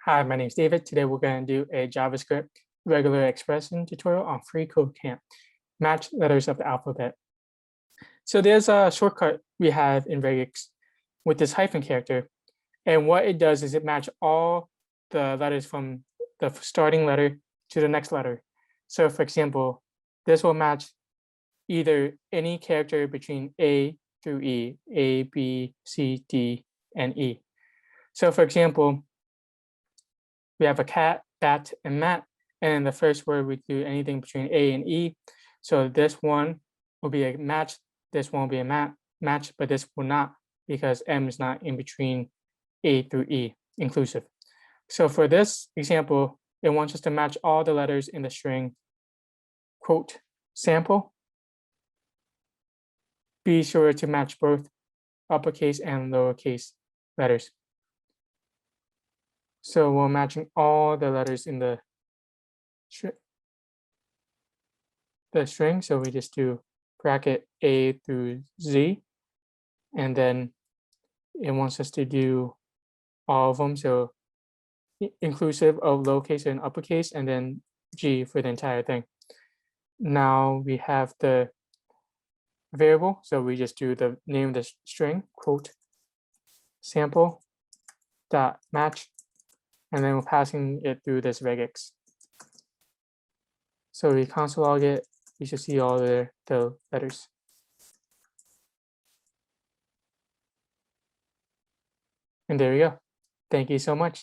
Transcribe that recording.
Hi, my name is David. Today we're going to do a JavaScript regular expression tutorial on freeCodeCamp, match letters of the alphabet. So there's a shortcut we have in regex with this hyphen character. And what it does is it matches all the letters from the starting letter to the next letter. So for example, this will match either any character between A through E, A, B, C, D, and E. So for example, we have a cat, bat, and mat. And in the first word, we do anything between A and E. So this one will be a match. This one will be a match, but this will not because M is not in between A through E inclusive. So for this example, it wants us to match all the letters in the string, quote, sample. Be sure to match both uppercase and lowercase letters. So we're matching all the letters in the string. So we just do bracket A through Z, and then it wants us to do all of them. So inclusive of lowercase and uppercase, and then G for the entire thing. Now we have the variable. So we just do the name of the string, quote, sample dot match, and then we're passing it through this regex. So we console log it, you should see all the letters. And there we go. Thank you so much.